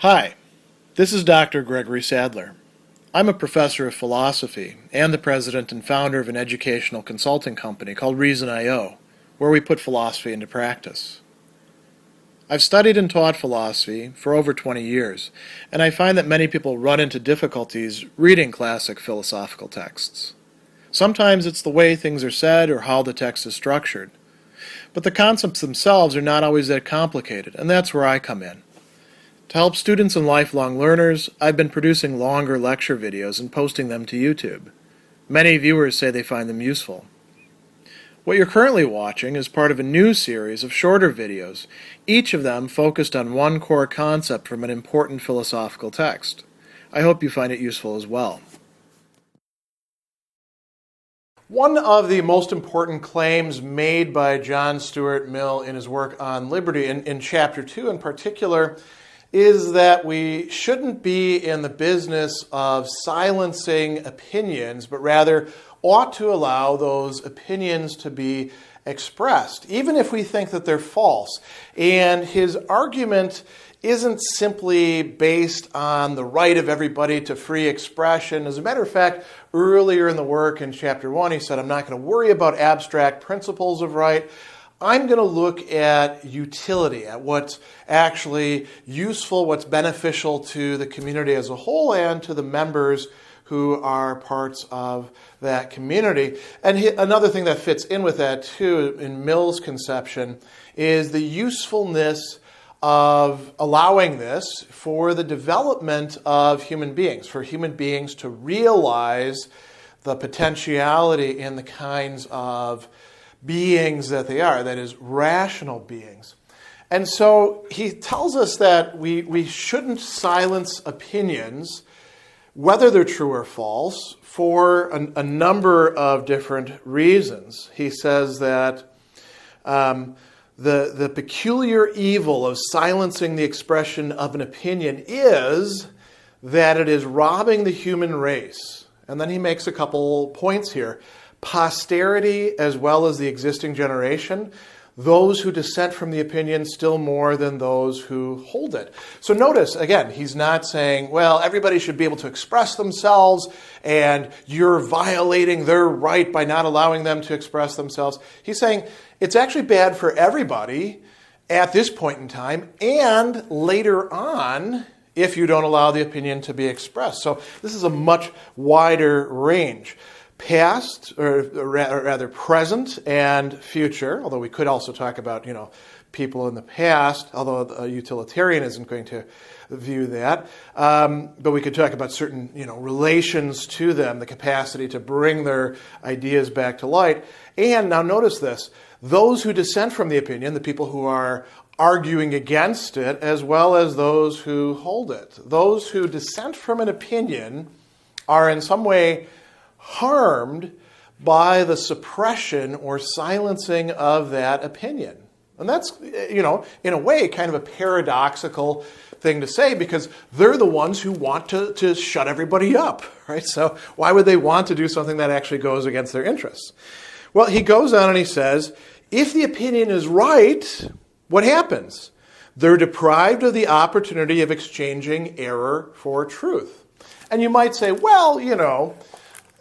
Hi, this is Dr. Gregory Sadler. I'm a professor of philosophy and the president and founder of an educational consulting company called Reason.io, where we put philosophy into practice. I've studied and taught philosophy for over 20 years, and I find that many people run into difficulties reading classic philosophical texts. Sometimes it's the way things are said or how the text is structured. But the concepts themselves are not always that complicated, and that's where I come in. To help students and lifelong learners, I've been producing longer lecture videos and posting them to YouTube. Many viewers say they find them useful. What you're currently watching is part of a new series of shorter videos, each of them focused on one core concept from an important philosophical text. I hope you find it useful as well. One of the most important claims made by John Stuart Mill in his work on liberty, in Chapter 2 in particular, is that we shouldn't be in the business of silencing opinions, but rather ought to allow those opinions to be expressed, even if we think that they're false. And his argument isn't simply based on the right of everybody to free expression. As a matter of fact, earlier in the work in Chapter 1, he said, I'm not going to worry about abstract principles of right. I'm going to look at utility, at what's actually useful, what's beneficial to the community as a whole and to the members who are parts of that community. And another thing that fits in with that, too, in Mill's conception, is the usefulness of allowing this for the development of human beings, for human beings to realize the potentiality in the kinds of beings that they are, that is, rational beings. And so he tells us that we shouldn't silence opinions, whether they're true or false, for a number of different reasons. He says that the peculiar evil of silencing the expression of an opinion is that it is robbing the human race. And then he makes a couple points here. Posterity, as well as the existing generation, those who dissent from the opinion still more than those who hold it. So notice, again, he's not saying, well, everybody should be able to express themselves and you're violating their right by not allowing them to express themselves. He's saying it's actually bad for everybody at this point in time and later on if you don't allow the opinion to be expressed. So this is a much wider range. Past, or rather present and future, although we could also talk about, people in the past, although a utilitarian isn't going to view that. But we could talk about certain, relations to them, the capacity to bring their ideas back to light. And now notice this, those who dissent from the opinion, the people who are arguing against it, as well as those who hold it. Those who dissent from an opinion are in some way harmed by the suppression or silencing of that opinion. And that's, in a way, kind of a paradoxical thing to say because they're the ones who want to shut everybody up, right? So why would they want to do something that actually goes against their interests? Well, he goes on and he says, if the opinion is right, what happens? They're deprived of the opportunity of exchanging error for truth. And you might say, well,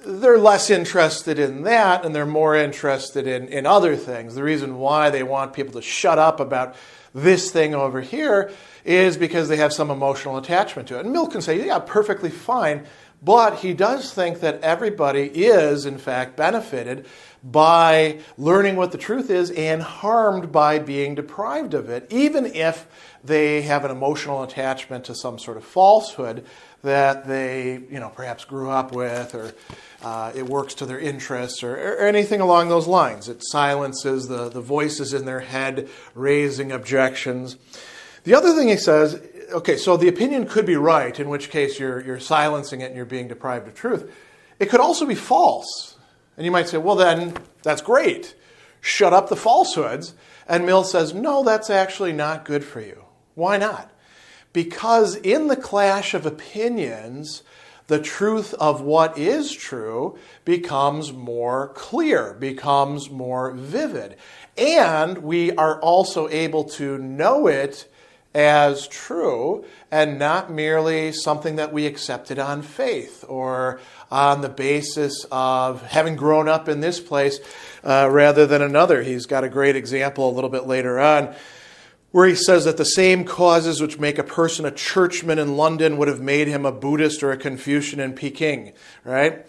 they're less interested in that and they're more interested in other things. The reason why they want people to shut up about this thing over here is because they have some emotional attachment to it. And Mill can say, yeah, perfectly fine, but he does think that everybody is, in fact, benefited by learning what the truth is and harmed by being deprived of it, even if they have an emotional attachment to some sort of falsehood that they, perhaps grew up with, or it works to their interests, or anything along those lines. It silences the voices in their head raising objections. The other thing he says, okay, so the opinion could be right, in which case you're silencing it and you're being deprived of truth. It could also be false. And you might say, well, then that's great. Shut up the falsehoods. And Mill says, no, that's actually not good for you. Why not? Because in the clash of opinions, the truth of what is true becomes more clear, becomes more vivid. And we are also able to know it as true and not merely something that we accepted on faith or on the basis of having grown up in this place rather than another. He's got a great example a little bit later on where he says that the same causes which make a person a churchman in London would have made him a Buddhist or a Confucian in Peking, right?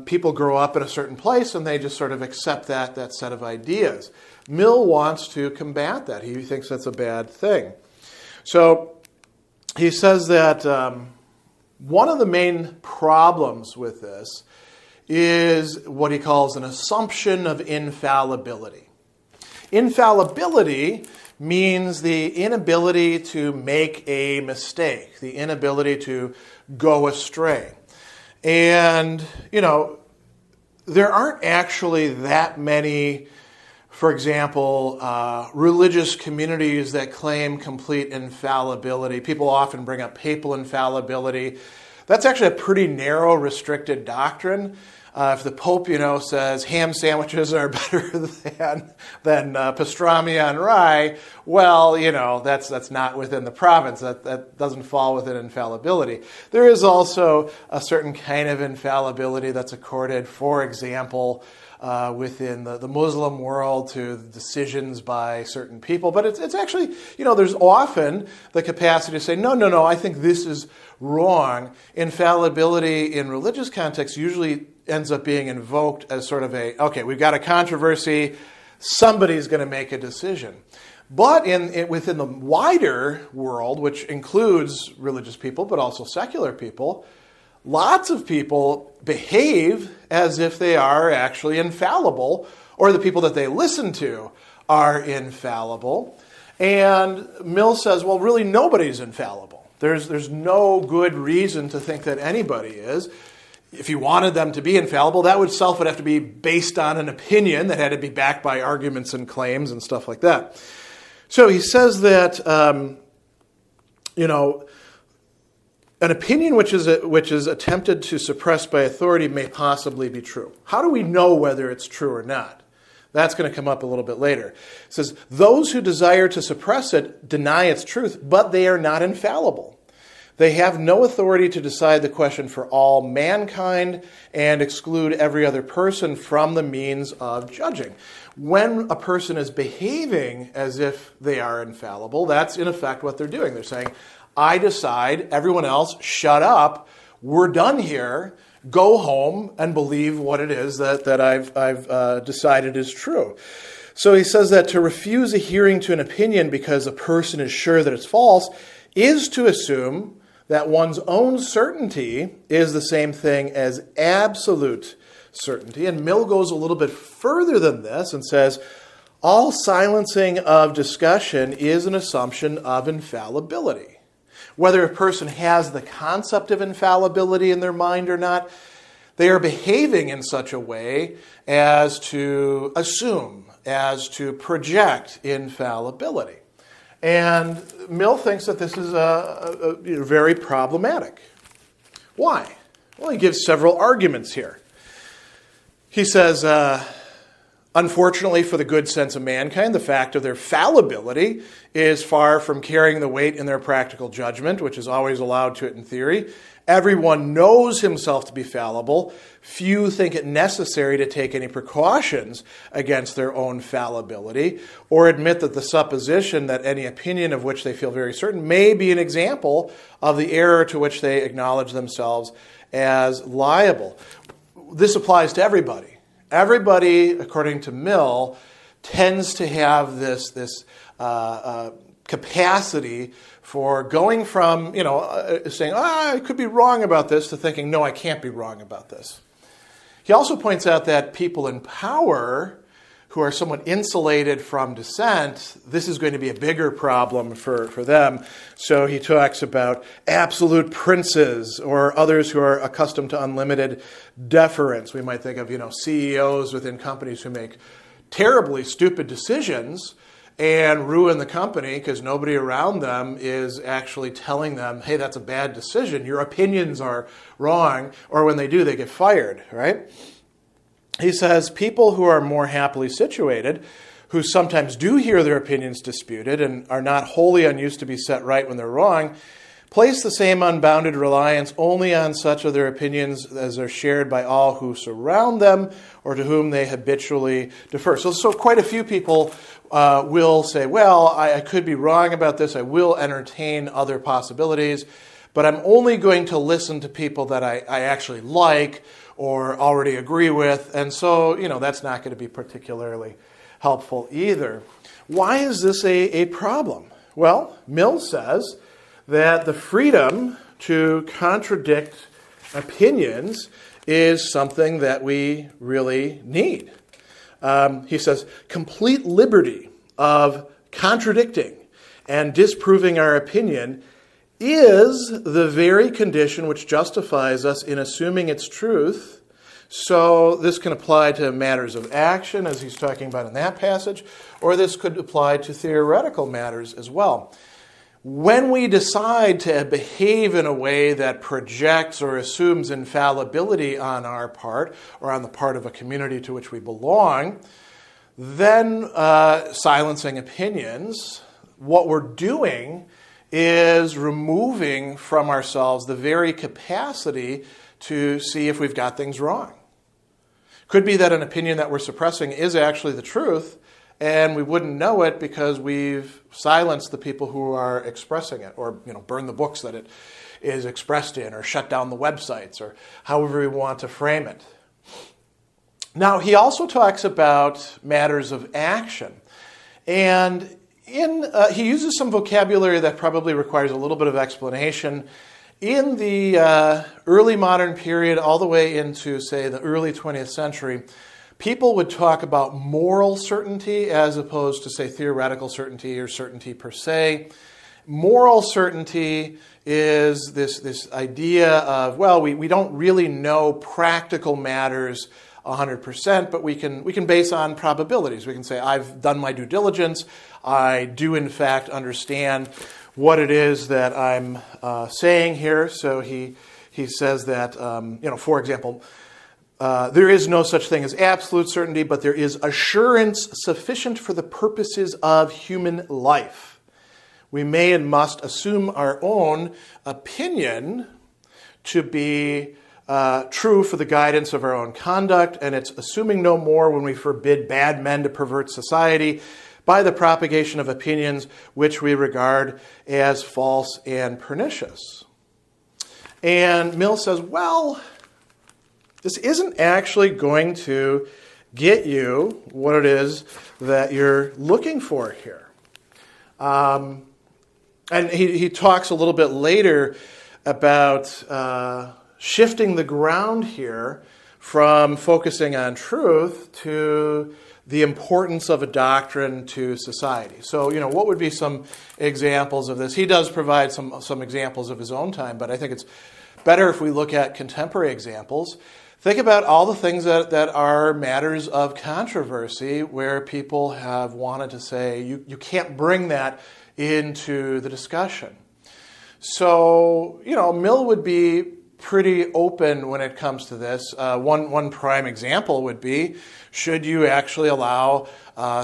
People grow up in a certain place and they just sort of accept that set of ideas. Mill wants to combat that. He thinks that's a bad thing. So he says that one of the main problems with this is what he calls an assumption of infallibility. Infallibility means the inability to make a mistake, the inability to go astray. And, there aren't actually that many, for example, religious communities that claim complete infallibility. People often bring up papal infallibility. That's actually a pretty narrow, restricted doctrine. If the Pope, says ham sandwiches are better than pastrami on rye, well, that's not within the province. That doesn't fall within infallibility. There is also a certain kind of infallibility that's accorded, for example, within the Muslim world to decisions by certain people. But it's actually, there's often the capacity to say, no, I think this is wrong. Infallibility in religious context usually ends up being invoked as sort of okay, we've got a controversy, somebody's going to make a decision. But within the wider world, which includes religious people but also secular people, lots of people behave as if they are actually infallible, or the people that they listen to are infallible. And Mill says, well, really nobody's infallible. There's no good reason to think that anybody is. If you wanted them to be infallible, that itself would have to be based on an opinion that had to be backed by arguments and claims and stuff like that. So he says that, an opinion which is attempted to suppress by authority may possibly be true. How do we know whether it's true or not? That's going to come up a little bit later. It says, those who desire to suppress it deny its truth, but they are not infallible. They have no authority to decide the question for all mankind and exclude every other person from the means of judging. When a person is behaving as if they are infallible, that's in effect what they're doing. They're saying, I decide, everyone else, shut up, we're done here, go home and believe what it is that I've decided is true. So he says that to refuse a hearing to an opinion because a person is sure that it's false is to assume that one's own certainty is the same thing as absolute certainty. And Mill goes a little bit further than this and says, all silencing of discussion is an assumption of infallibility. Whether a person has the concept of infallibility in their mind or not, they are behaving in such a way as to assume, as to project infallibility. And Mill thinks that this is very problematic. Why? Well, he gives several arguments here. He says, unfortunately for the good sense of mankind, the fact of their fallibility is far from carrying the weight in their practical judgment, which is always allowed to it in theory. Everyone knows himself to be fallible. Few think it necessary to take any precautions against their own fallibility or admit that the supposition that any opinion of which they feel very certain may be an example of the error to which they acknowledge themselves as liable. This applies to everybody. Everybody, according to Mill, tends to have this capacity for going from, saying, I could be wrong about this, to thinking, no, I can't be wrong about this. He also points out that people in power who are somewhat insulated from dissent, this is going to be a bigger problem for them. So he talks about absolute princes or others who are accustomed to unlimited deference. We might think of, CEOs within companies who make terribly stupid decisions and ruin the company because nobody around them is actually telling them, hey, that's a bad decision. Your opinions are wrong. Or when they do, they get fired, right? He says people who are more happily situated, who sometimes do hear their opinions disputed and are not wholly unused to be set right when they're wrong, place the same unbounded reliance only on such of their opinions as are shared by all who surround them or to whom they habitually defer. So quite a few people will say, well, I could be wrong about this. I will entertain other possibilities, but I'm only going to listen to people that I actually like or already agree with. And so, that's not going to be particularly helpful either. Why is this a problem? Well, Mill says that the freedom to contradict opinions is something that we really need. He says, complete liberty of contradicting and disproving our opinion is the very condition which justifies us in assuming its truth. So this can apply to matters of action, as he's talking about in that passage, or this could apply to theoretical matters as well. When we decide to behave in a way that projects or assumes infallibility on our part or on the part of a community to which we belong, then silencing opinions, what we're doing is removing from ourselves the very capacity to see if we've got things wrong. Could be that an opinion that we're suppressing is actually the truth, and we wouldn't know it because we've silenced the people who are expressing it, or burn the books that it is expressed in, or shut down the websites, or however we want to frame it. Now, he also talks about matters of action, and he uses some vocabulary that probably requires a little bit of explanation. In the early modern period, all the way into, say, the early 20th century, people would talk about moral certainty as opposed to, say, theoretical certainty or certainty per se. Moral certainty is this idea of, well, we don't really know practical matters 100%, but we can base on probabilities. We can say, I've done my due diligence. I do, in fact, understand what it is that I'm saying here. So he says that, for example, there is no such thing as absolute certainty, but there is assurance sufficient for the purposes of human life. We may and must assume our own opinion to be true for the guidance of our own conduct, and it's assuming no more when we forbid bad men to pervert society by the propagation of opinions which we regard as false and pernicious. And Mill says, well, this isn't actually going to get you what it is that you're looking for here. And he talks a little bit later about shifting the ground here from focusing on truth to the importance of a doctrine to society. So, what would be some examples of this? He does provide some examples of his own time, but I think it's better if we look at contemporary examples. Think about all the things that are matters of controversy where people have wanted to say, you can't bring that into the discussion. So, Mill would be pretty open when it comes to this. One prime example would be, should you actually allow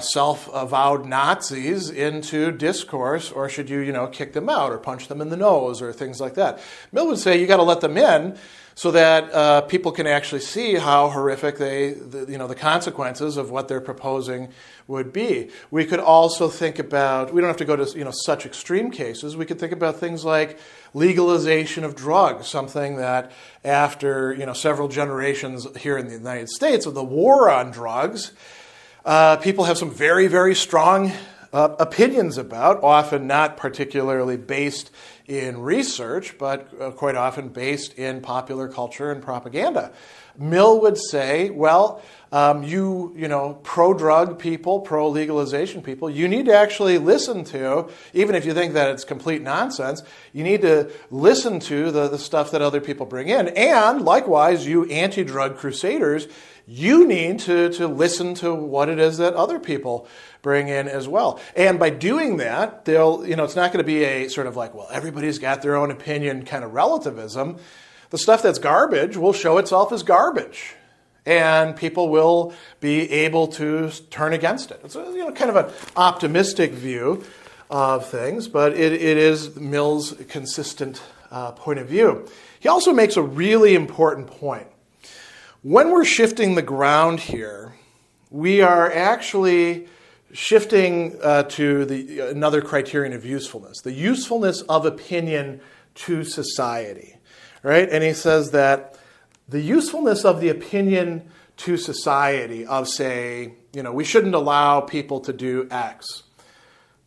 self-avowed Nazis into discourse, or should you, kick them out or punch them in the nose or things like that? Mill would say you got to let them in so that people can actually see how horrific the consequences of what they're proposing would be. We could also think about, we don't have to go to such extreme cases. We could think about things like legalization of drugs, something that after several generations here in the United States of the war on drugs, people have some very, very strong opinions about, often not particularly based in research, but quite often based in popular culture and propaganda. Mill would say, well, pro-drug people, pro-legalization people, you need to actually listen to, even if you think that it's complete nonsense, you need to listen to the stuff that other people bring in. And likewise, you anti-drug crusaders, you need to listen to what it is that other people bring in as well. And by doing that, it's not going to be a sort of like, well, everybody's got their own opinion kind of relativism. The stuff that's garbage will show itself as garbage. and people will be able to turn against it. It's kind of an optimistic view of things, but it is Mill's consistent point of view. He also makes a really important point. When we're shifting the ground here, we are actually shifting to another criterion of usefulness, the usefulness of opinion to society, right? And he says that the usefulness of the opinion to society of, say, we shouldn't allow people to do X,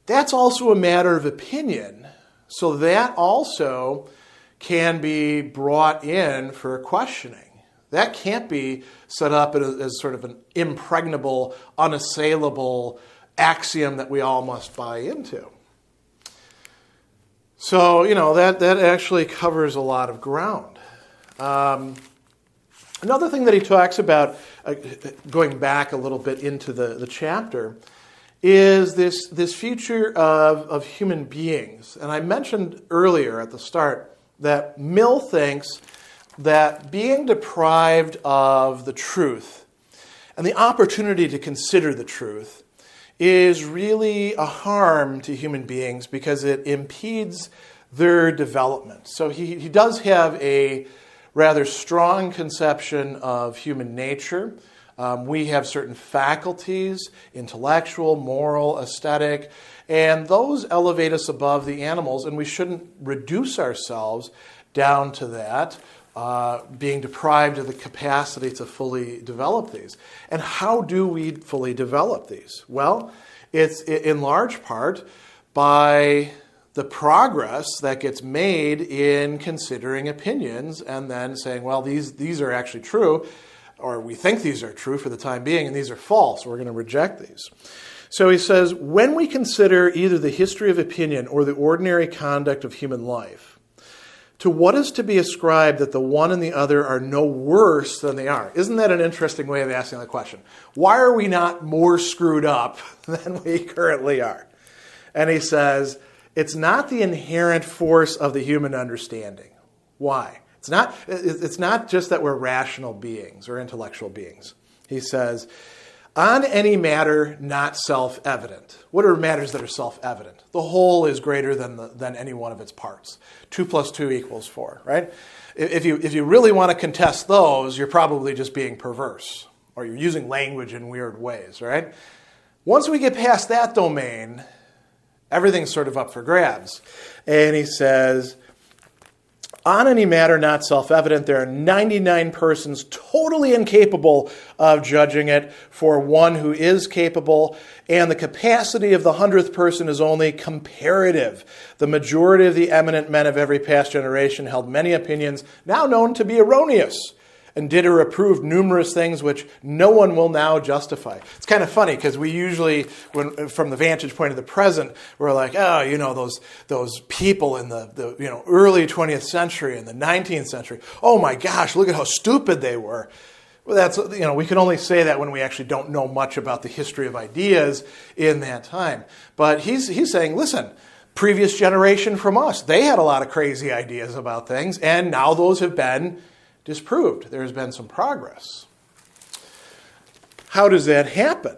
that's also a matter of opinion. So that also can be brought in for questioning. That can't be set up as sort of an impregnable, unassailable axiom that we all must buy into. So, that actually covers a lot of ground. Another thing that he talks about, going back a little bit into the chapter, is this future of human beings. And I mentioned earlier at the start that Mill thinks that being deprived of the truth and the opportunity to consider the truth is really a harm to human beings because it impedes their development. So he does have a rather strong conception of human nature. We have certain faculties, intellectual, moral, aesthetic, and those elevate us above the animals, and we shouldn't reduce ourselves down to that, being deprived of the capacity to fully develop these. And how do we fully develop these? Well, it's in large part by the progress that gets made in considering opinions and then saying, well, these are actually true, or we think these are true for the time being, and these are false. We're going to reject these. So he says, when we consider either the history of opinion or the ordinary conduct of human life, to what is to be ascribed that the one and the other are no worse than they are? Isn't that an interesting way of asking the question? Why are we not more screwed up than we currently are? And he says, it's not the inherent force of the human understanding. Why? It's not just that we're rational beings or intellectual beings. He says, on any matter not self-evident. What are matters that are self-evident? The whole is greater than any one of its parts. 2 + 2 = 4, right? If you really want to contest those, you're probably just being perverse, or you're using language in weird ways, right? Once we get past that domain, everything's sort of up for grabs. And he says, on any matter not self-evident, there are 99 persons totally incapable of judging it for one who is capable, and the capacity of the 100th person is only comparative. The majority of the eminent men of every past generation held many opinions now known to be erroneous, and did or approved numerous things which no one will now justify. It's kind of funny because we usually, from the vantage point of the present, we're like, those people in the early 20th century and the 19th century. Oh my gosh, look at how stupid they were. Well, that's we can only say that when we actually don't know much about the history of ideas in that time. But he's saying, listen, previous generation from us, they had a lot of crazy ideas about things, and now those have been disproved. There has been some progress. How does that happen?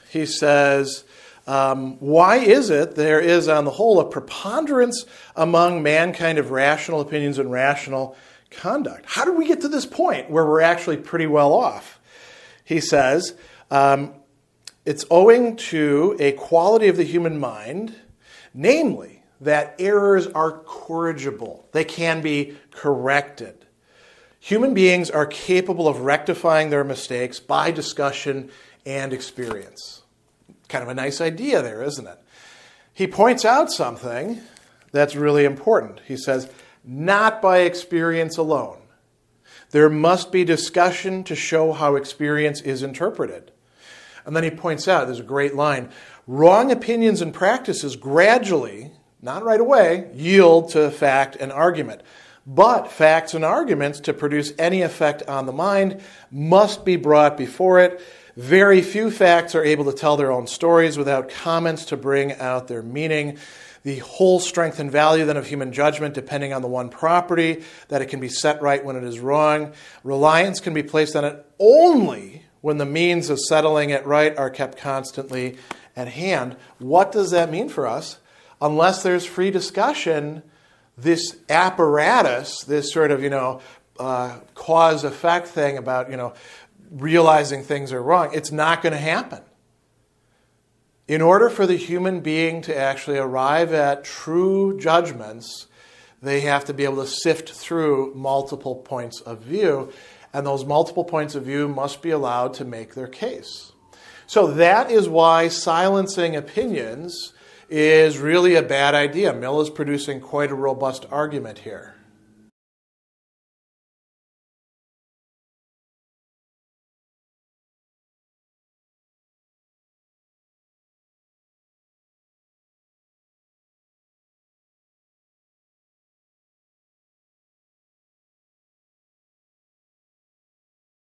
He says, why is it there is on the whole a preponderance among mankind of rational opinions and rational conduct? How did we get to this point where we're actually pretty well off? He says, it's owing to a quality of the human mind, namely that errors are corrigible. They can be corrected. Human beings are capable of rectifying their mistakes by discussion and experience. Kind of a nice idea there, isn't it? He points out something that's really important. He says, not by experience alone. There must be discussion to show how experience is interpreted. And then he points out, there's a great line, wrong opinions and practices gradually, not right away, yield to fact and argument. But facts and arguments, to produce any effect on the mind, must be brought before it. Very few facts are able to tell their own stories without comments to bring out their meaning. the whole strength and value then of human judgment depending on the one property, that it can be set right when it is wrong. Reliance can be placed on it only when the means of settling it right are kept constantly at hand. What does that mean for us? Unless there's free discussion, this apparatus, this sort of, cause-effect thing about, realizing things are wrong, it's not going to happen. In order for the human being to actually arrive at true judgments, they have to be able to sift through multiple points of view, and those multiple points of view must be allowed to make their case. So that is why silencing opinions is really a bad idea. Mill is producing quite a robust argument here.